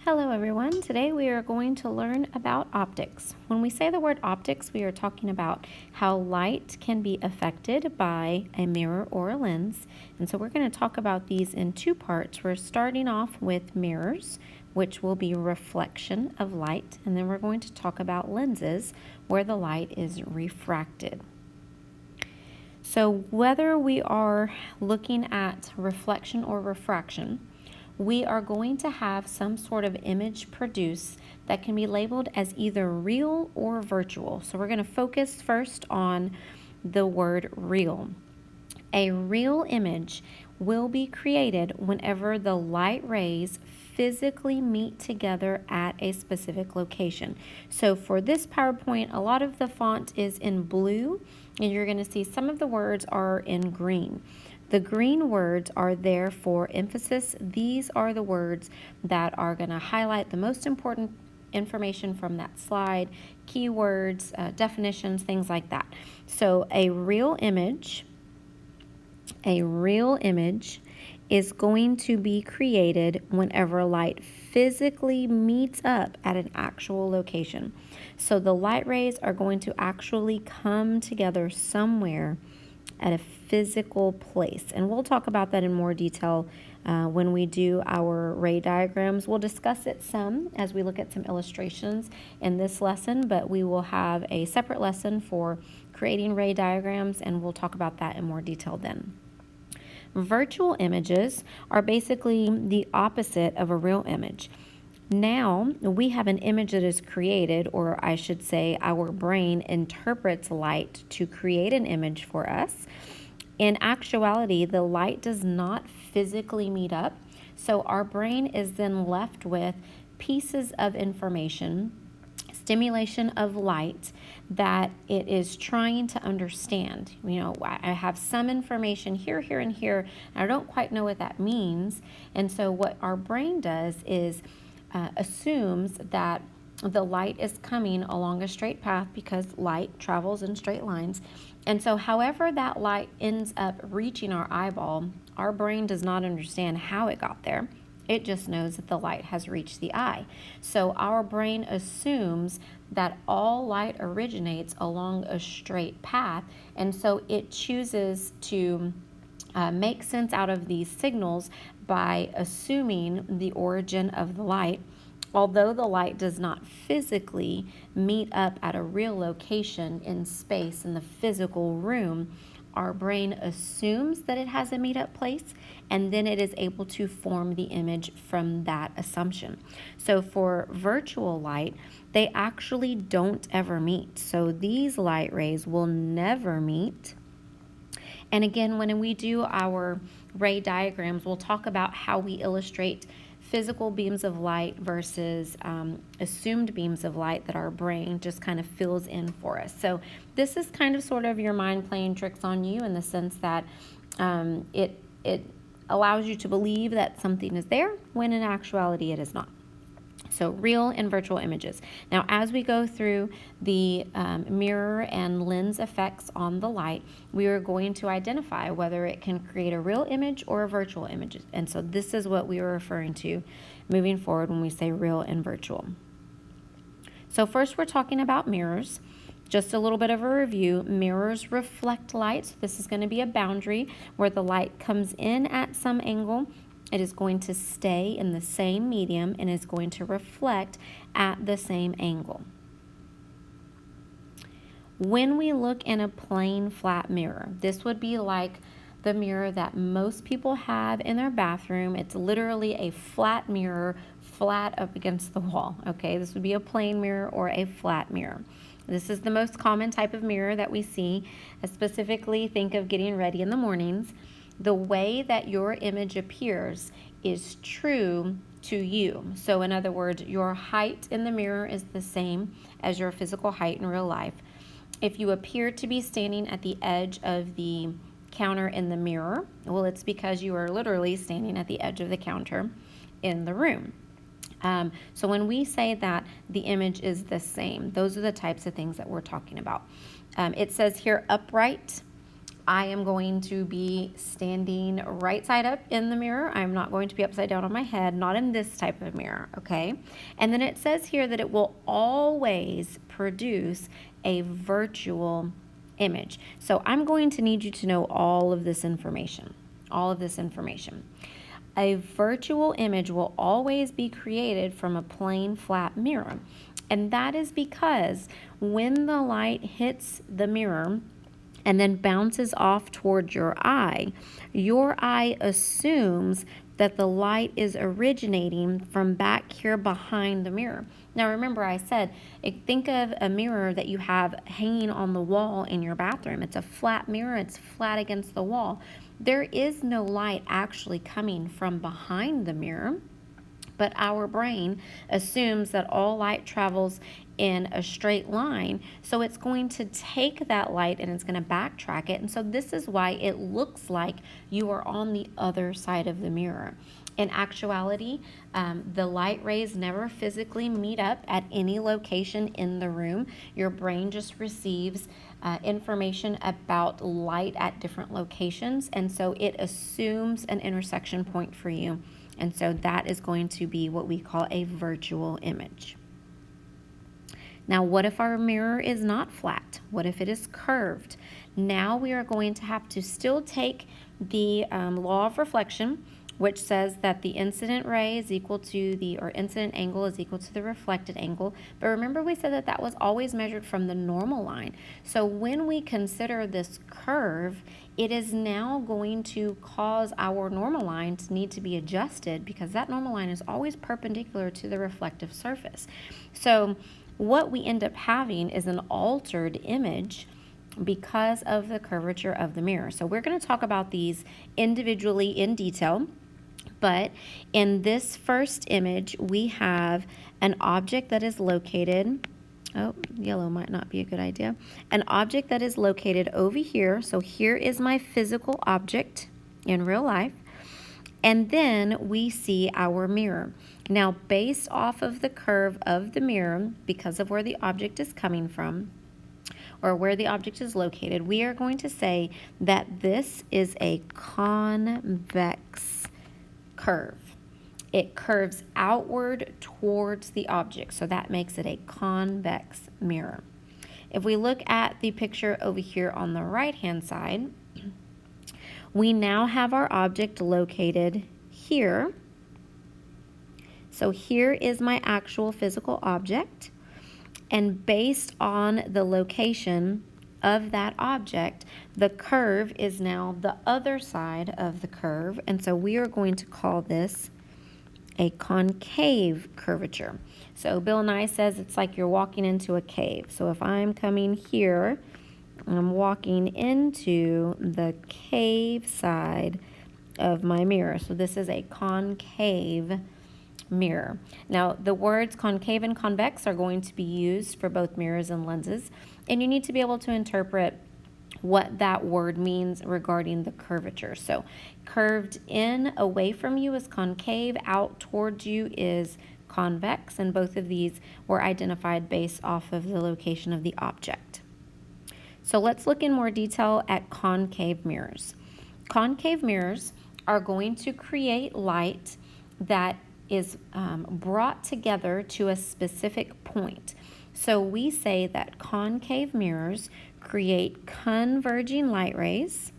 Hello everyone. Today we are going to learn about optics. When we say the word optics, we are talking about how light can be affected by a mirror or a lens. And so we're going to talk about these in two parts. We're starting off with mirrors, which will be reflection of light, and then we're going to talk about lenses where the light is refracted. So whether we are looking at reflection or refraction, we are going to have some sort of image produced that can be labeled as either real or virtual. So we're going to focus first on the word real. A real image will be created whenever the light rays physically meet together at a specific location. So for this PowerPoint, a lot of the font is in blue, and you're going to see some of the words are in green. The green words are there for emphasis. These are the words that are going to highlight the most important information from that slide, keywords, definitions, things like that. So a real image is going to be created whenever light physically meets up at an actual location. So the light rays are going to actually come together somewhere at a physical place. And we'll talk about that in more detail when we do our ray diagrams. We'll discuss it some as we look at some illustrations in this lesson, but we will have a separate lesson for creating ray diagrams, and we'll talk about that in more detail then. Virtual images are basically the opposite of a real image. Now we have an image that is created, or I should say our brain interprets light to create an image for us. In actuality, the light does not physically meet up, so our brain is then left with pieces of information, stimulation of light that it is trying to understand. You know, I have some information here, here, and here, and I don't quite know what that means. And so what our brain does is assumes that the light is coming along a straight path because light travels in straight lines. And so however that light ends up reaching our eyeball, our brain does not understand how it got there. It just knows that the light has reached the eye. So our brain assumes that all light originates along a straight path, and so it chooses to make sense out of these signals by assuming the origin of the light. Although the light does not physically meet up at a real location in space in the physical room, our brain assumes that it has a meetup place, and then it is able to form the image from that assumption. So for virtual light, they actually don't ever meet. So these light rays will never meet. And again, when we do our ray diagrams, we'll talk about how we illustrate physical beams of light versus assumed beams of light that our brain just kind of fills in for us. So this is kind of sort of your mind playing tricks on you in the sense that it allows you to believe that something is there when in actuality it is not. So real and virtual images. Now, as we go through the mirror and lens effects on the light, we are going to identify whether it can create a real image or a virtual image. And so this is what we are referring to moving forward when we say real and virtual. So first we're talking about mirrors. Just a little bit of a review. Mirrors reflect light. So this is going to be a boundary where the light comes in at some angle. It is going to stay in the same medium and is going to reflect at the same angle. When we look in a plain flat mirror, this would be like the mirror that most people have in their bathroom. It's literally a flat mirror, flat up against the wall. Okay, this would be a plain mirror or a flat mirror. This is the most common type of mirror that we see. Specifically, think of getting ready in the mornings. The way that your image appears is true to you. So in other words, your height in the mirror is the same as your physical height in real life. If you appear to be standing at the edge of the counter in the mirror, well, it's because you are literally standing at the edge of the counter in the room. So when we say that the image is the same, those are the types of things that we're talking about. It says here upright, I am going to be standing right side up in the mirror. I'm not going to be upside down on my head, not in this type of mirror, okay? And then it says here that it will always produce a virtual image. So I'm going to need you to know all of this information, A virtual image will always be created from a plain flat mirror. And that is because when the light hits the mirror and then bounces off towards your eye assumes that the light is originating from back here behind the mirror. Now remember I said, think of a mirror that you have hanging on the wall in your bathroom. It's a flat mirror, it's flat against the wall. There is no light actually coming from behind the mirror, but our brain assumes that all light travels in a straight line, so it's going to take that light and it's going to backtrack it, and so this is why it looks like you are on the other side of the mirror. In actuality, the light rays never physically meet up at any location in the room. Your brain just receives information about light at different locations, and so it assumes an intersection point for you. And so that is going to be what we call a virtual image. Now, what if our mirror is not flat? What if it is curved? Now we are going to have to still take the law of reflection, which says that the incident ray is equal to or incident angle is equal to the reflected angle. But remember we said that that was always measured from the normal line. So when we consider this curve, it is now going to cause our normal line to need to be adjusted because that normal line is always perpendicular to the reflective surface. So what we end up having is an altered image because of the curvature of the mirror. So we're going to talk about these individually in detail. But in this first image, we have an object that is located, yellow might not be a good idea, an object that is located over here. So here is my physical object in real life. And then we see our mirror. Now, based off of the curve of the mirror, because of where the object is coming from, or where the object is located, we are going to say that this is a convex curve. It curves outward towards the object, so that makes it a convex mirror. If we look at the picture over here on the right-hand side, we now have our object located here. So here is my actual physical object, and based on the location of that object, the curve is now the other side of the curve, and so we are going to call this a concave curvature. So Bill Nye says it's like you're walking into a cave. So if I'm coming here, I'm walking into the cave side of my mirror. So this is a concave mirror. Now, the words concave and convex are going to be used for both mirrors and lenses, and you need to be able to interpret what that word means regarding the curvature. So curved in away from you is concave, out towards you is convex, and both of these were identified based off of the location of the object. So let's look in more detail at concave mirrors. Concave mirrors are going to create light that is brought together to a specific point. So we say that concave mirrors create converging light rays.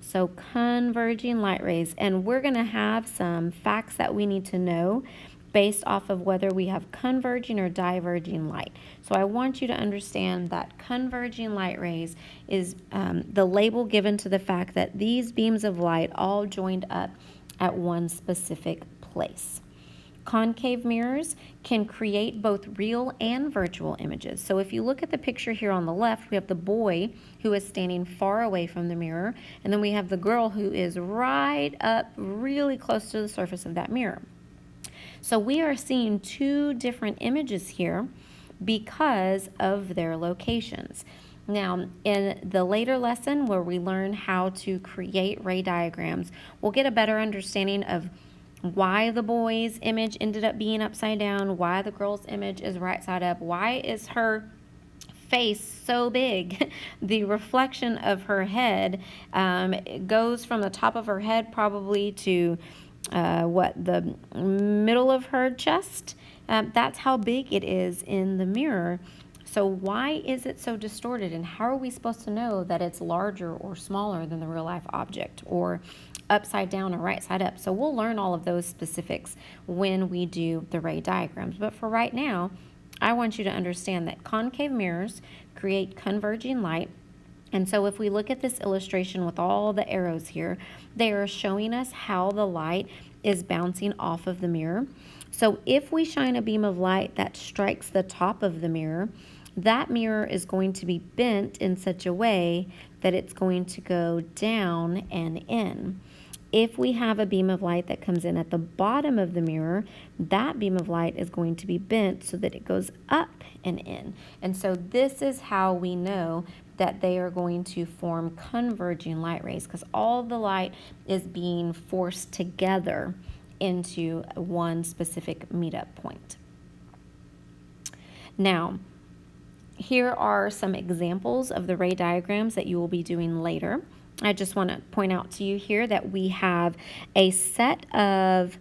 So converging light rays, and we're going to have some facts that we need to know based off of whether we have converging or diverging light. So I want you to understand that converging light rays is the label given to the fact that these beams of light all joined up at one specific place. Concave mirrors can create both real and virtual images. So if you look at the picture here on the left, we have the boy who is standing far away from the mirror, and then we have the girl who is right up really close to the surface of that mirror. So we are seeing two different images here because of their locations. Now, in the later lesson where we learn how to create ray diagrams, we'll get a better understanding of why the boy's image ended up being upside down, why the girl's image is right side up, why is her face so big. The reflection of her head goes from the top of her head probably to the middle of her chest. That's how big it is in the mirror. So why is it so distorted, and how are we supposed to know that it's larger or smaller than the real life object, or upside down or right side up? So we'll learn all of those specifics when we do the ray diagrams. But for right now, I want you to understand that concave mirrors create converging light. And so if we look at this illustration with all the arrows here, they are showing us how the light is bouncing off of the mirror. So if we shine a beam of light that strikes the top of the mirror, that mirror is going to be bent in such a way that it's going to go down and in. If we have a beam of light that comes in at the bottom of the mirror, that beam of light is going to be bent so that it goes up and in. And so this is how we know that they are going to form converging light rays, because all the light is being forced together into one specific meetup point. Now, here are some examples of the ray diagrams that you will be doing later. I just want to point out to you here that we have a set of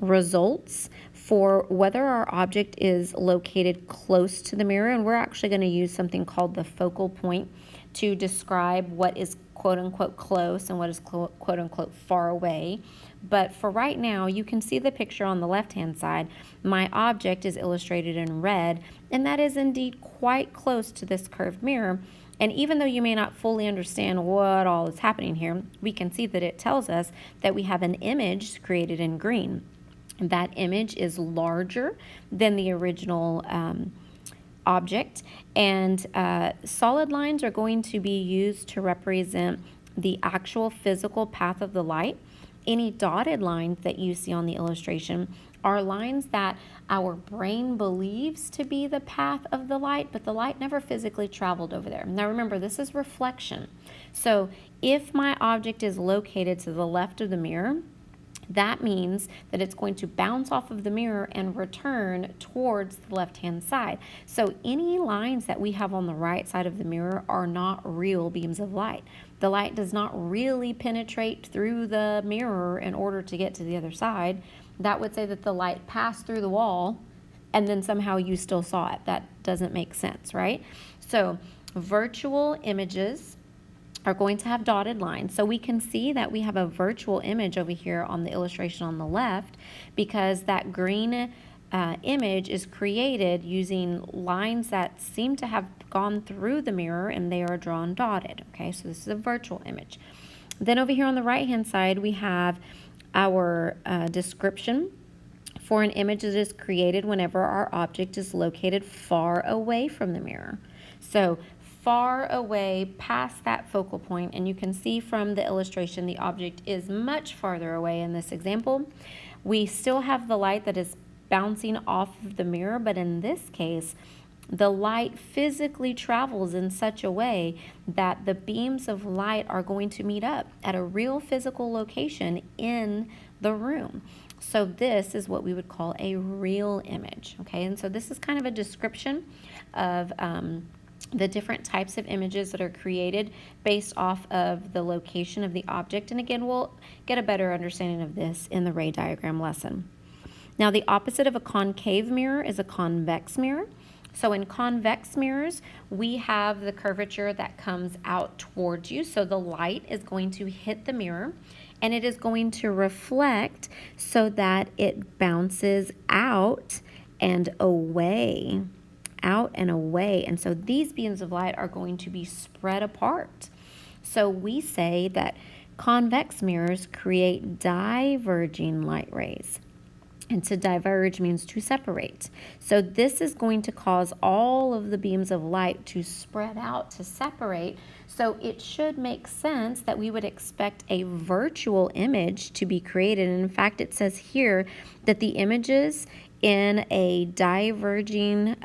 results for whether our object is located close to the mirror, and we're actually going to use something called the focal point to describe what is quote-unquote close and what is quote-unquote far away. But for right now, you can see the picture on the left-hand side. My object is illustrated in red, and that is indeed quite close to this curved mirror. And even though you may not fully understand what all is happening here, we can see that it tells us that we have an image created in green. That image is larger than the original object, and solid lines are going to be used to represent the actual physical path of the light. Any dotted lines that you see on the illustration are lines that our brain believes to be the path of the light, but the light never physically traveled over there. Now remember, this is reflection. So if my object is located to the left of the mirror, that means that it's going to bounce off of the mirror and return towards the left-hand side. So any lines that we have on the right side of the mirror are not real beams of light. The light does not really penetrate through the mirror in order to get to the other side. That would say that the light passed through the wall and then somehow you still saw it. That doesn't make sense, right? So virtual images are going to have dotted lines. So we can see that we have a virtual image over here on the illustration on the left, because that green image is created using lines that seem to have gone through the mirror and they are drawn dotted. Okay, so this is a virtual image. Then over here on the right hand side, we have our description for an image that is created whenever our object is located far away from the mirror. So far away past that focal point, and you can see from the illustration the object is much farther away in this example. We still have the light that is bouncing off of the mirror, but in this case the light physically travels in such a way that the beams of light are going to meet up at a real physical location in the room. So this is what we would call a real image, okay? And so this is kind of a description of the different types of images that are created based off of the location of the object. And again, we'll get a better understanding of this in the ray diagram lesson. Now, the opposite of a concave mirror is a convex mirror. So in convex mirrors, we have the curvature that comes out towards you. So the light is going to hit the mirror and it is going to reflect so that it bounces out and away. Out and away. And so these beams of light are going to be spread apart. So we say that convex mirrors create diverging light rays. And to diverge means to separate. So this is going to cause all of the beams of light to spread out, to separate. So it should make sense that we would expect a virtual image to be created. And in fact, it says here that the images in a diverging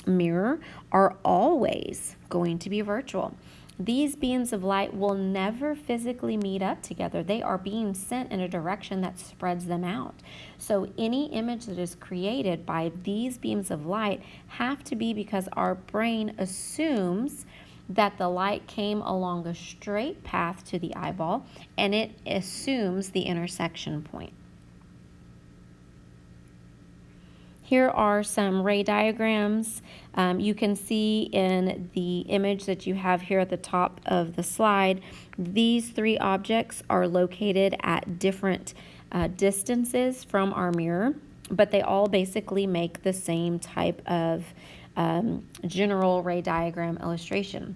mirror are always going to be virtual. these beams of light will never physically meet up together. They are being sent in a direction that spreads them out. So any image that is created by these beams of light have to be because our brain assumes that the light came along a straight path to the eyeball, and it assumes the intersection point. Here are some ray diagrams. You can see in the image that you have here at the top of the slide, these three objects are located at different distances from our mirror, but they all basically make the same type of general ray diagram illustration.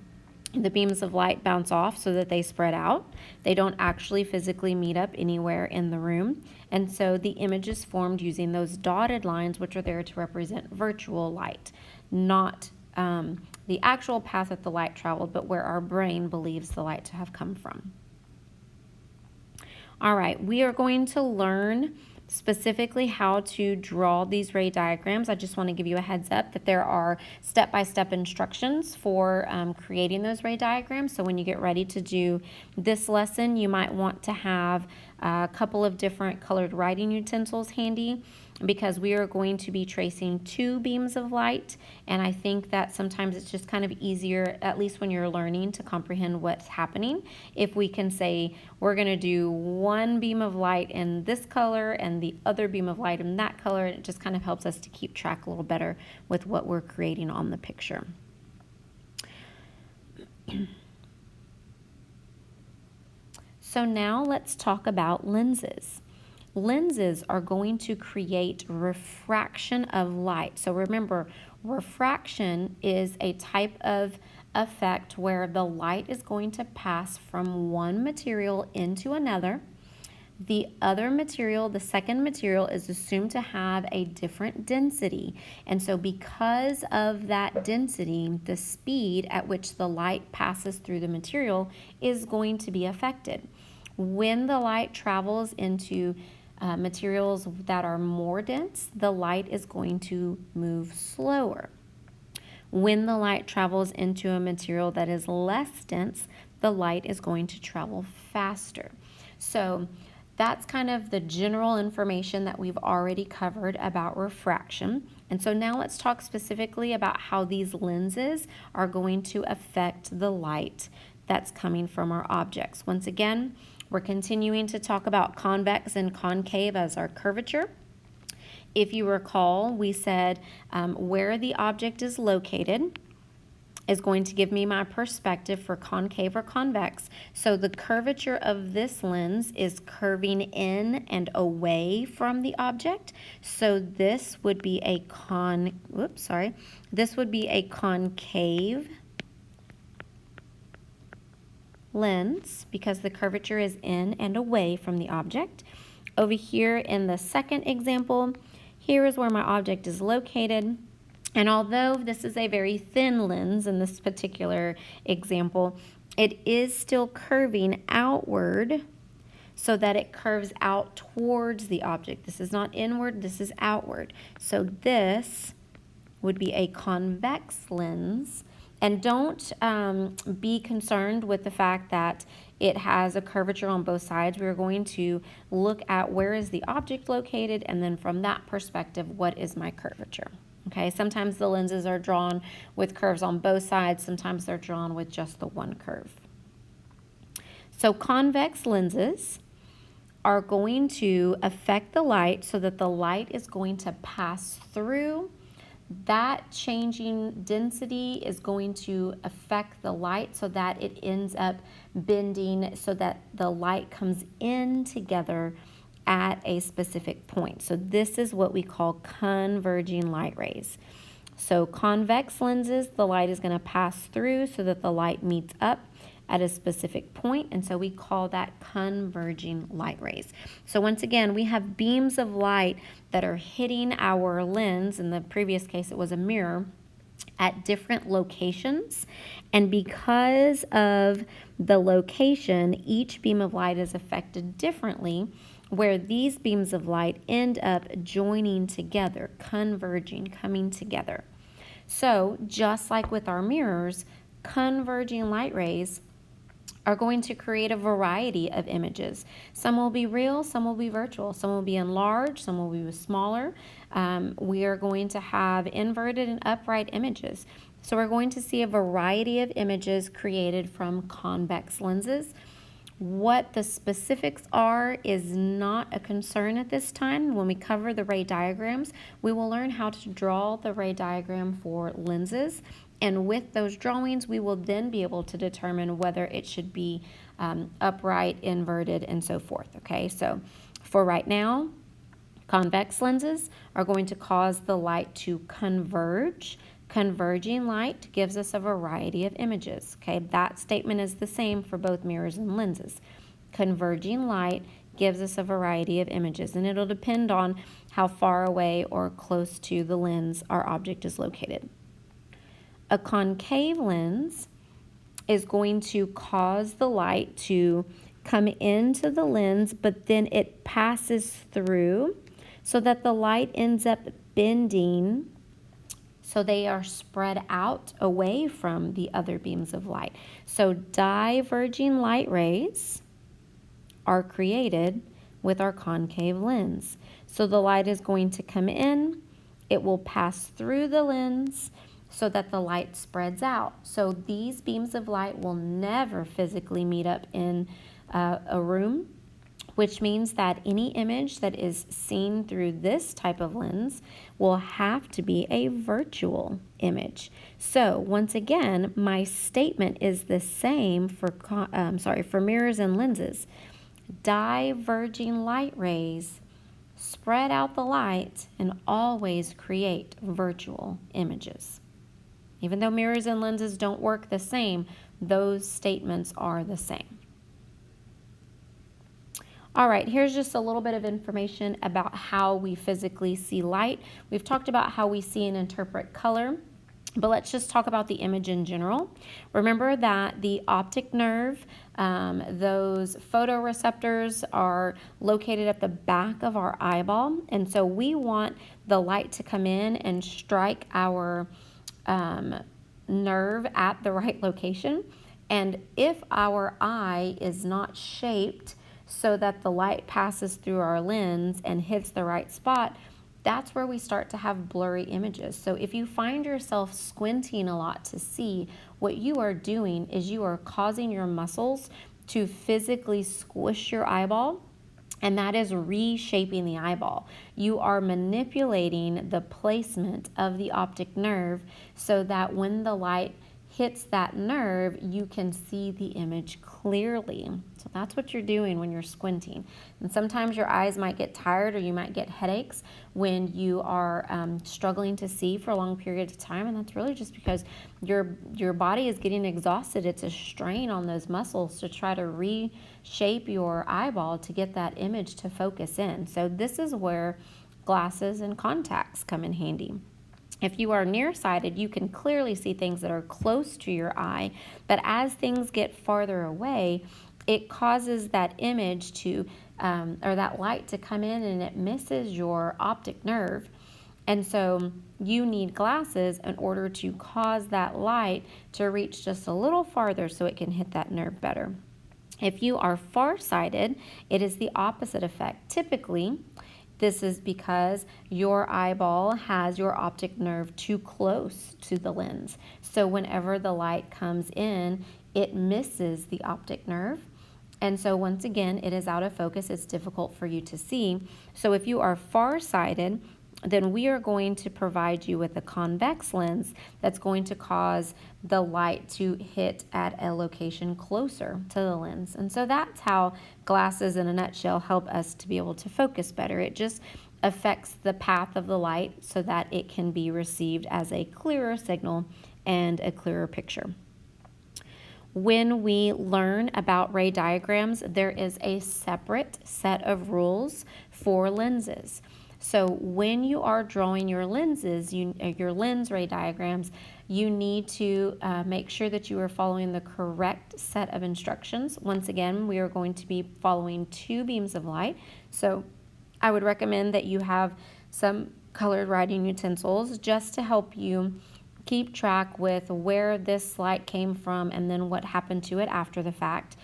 The beams of light bounce off so that they spread out. They don't actually physically meet up anywhere in the room. And so the image is formed using those dotted lines, which are there to represent virtual light, not the actual path that the light traveled, but where our brain believes the light to have come from. All right, we are going to learn specifically how to draw these ray diagrams. I just want to give you a heads up that there are step-by-step instructions for creating those ray diagrams. So when you get ready to do this lesson, you might want to have a couple of different colored writing utensils handy, because we are going to be tracing two beams of light, and I think that sometimes it's just kind of easier, at least when you're learning, to comprehend what's happening, if we can say we're going to do one beam of light in this color and the other beam of light in that color. It just kind of helps us to keep track a little better with what we're creating on the picture. So now let's talk about lenses. Lenses are going to create refraction of light. So remember, refraction is a type of effect where the light is going to pass from one material into another. The other material, the second material, is assumed to have a different density. And so because of that density, the speed at which the light passes through the material is going to be affected. When the light travels into materials that are more dense, the light is going to move slower. When the light travels into a material that is less dense, the light is going to travel faster. So that's kind of the general information that we've already covered about refraction. And so now let's talk specifically about how these lenses are going to affect the light that's coming from our objects. Once again, we're continuing to talk about convex and concave as our curvature. If you recall, we said where the object is located is going to give me my perspective for concave or convex. So the curvature of this lens is curving in and away from the object. So this would be a this would be a concave lens because the curvature is in and away from the object. Over here in the second example, here is where my object is located. And although this is a very thin lens in this particular example, it is still curving outward so that it curves out towards the object. This is not inward, this is outward. So this would be a convex lens. And don't be concerned with the fact that it has a curvature on both sides. We're going to look at where is the object located, and then from that perspective, what is my curvature? Okay, sometimes the lenses are drawn with curves on both sides. Sometimes they're drawn with just the one curve. So convex lenses are going to affect the light so that the light is going to pass through. That changing density is going to affect the light so that it ends up bending so that the light comes in together at a specific point. So this is what we call converging light rays. So convex lenses, the light is going to pass through so that the light meets up at a specific point, and so we call that converging light rays. So once again, we have beams of light that are hitting our lens. In the previous case, it was a mirror, at different locations, and because of the location, each beam of light is affected differently, where these beams of light end up joining together, converging, coming together. So just like with our mirrors, converging light rays are going to create a variety of images. Some will be real, some will be virtual, some will be enlarged, some will be smaller. We are going to have inverted and upright images. So we're going to see a variety of images created from convex lenses. What the specifics are is not a concern at this time. When we cover the ray diagrams, we will learn how to draw the ray diagram for lenses. And with those drawings, we will then be able to determine whether it should be upright, inverted, and so forth. Okay, so for right now, convex lenses are going to cause the light to converge. Converging light gives us a variety of images. Okay, that statement is the same for both mirrors and lenses. Converging light gives us a variety of images, and it'll depend on how far away or close to the lens our object is located. A concave lens is going to cause the light to come into the lens, but then it passes through so that the light ends up bending, so they are spread out away from the other beams of light. So diverging light rays are created with our concave lens. So the light is going to come in, it will pass through the lens so that the light spreads out. So these beams of light will never physically meet up in a room, which means that any image that is seen through this type of lens will have to be a virtual image. So once again, my statement is the same for mirrors and lenses. Diverging light rays spread out the light and always create virtual images. Even though mirrors and lenses don't work the same, those statements are the same. All right, here's just a little bit of information about how we physically see light. We've talked about how we see and interpret color, but let's just talk about the image in general. Remember that the optic nerve, those photoreceptors are located at the back of our eyeball, and so we want the light to come in and strike our nerve at the right location. And if our eye is not shaped so that the light passes through our lens and hits the right spot, that's where we start to have blurry images. So if you find yourself squinting a lot to see, what you are doing is you are causing your muscles to physically squish your eyeball, and that is reshaping the eyeball. You are manipulating the placement of the optic nerve so that when the light hits that nerve, you can see the image clearly. So that's what you're doing when you're squinting. And sometimes your eyes might get tired or you might get headaches when you are struggling to see for a long period of time, and that's really just because your body is getting exhausted. It's a strain on those muscles to try to reshape your eyeball to get that image to focus in. So this is where glasses and contacts come in handy. If you are nearsighted, you can clearly see things that are close to your eye, but as things get farther away, it causes that image to, or that light to come in, and it misses your optic nerve. And so you need glasses in order to cause that light to reach just a little farther so it can hit that nerve better. If you are farsighted, it is the opposite effect. Typically, this is because your eyeball has your optic nerve too close to the lens. So whenever the light comes in, it misses the optic nerve. And so once again, it is out of focus. It's difficult for you to see. So if you are farsighted, then we are going to provide you with a convex lens that's going to cause the light to hit at a location closer to the lens. And so that's how glasses in a nutshell help us to be able to focus better. It just affects the path of the light so that it can be received as a clearer signal and a clearer picture. When we learn about ray diagrams, there is a separate set of rules for lenses. So when you are drawing your lenses, your lens ray diagrams, you need to make sure that you are following the correct set of instructions. Once again, we are going to be following two beams of light. So I would recommend that you have some colored writing utensils just to help you keep track with where this light came from and then what happened to it after the fact.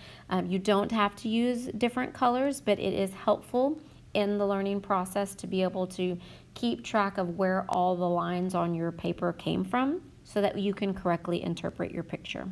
You don't have to use different colors, but it is helpful in the learning process to be able to keep track of where all the lines on your paper came from so that you can correctly interpret your picture.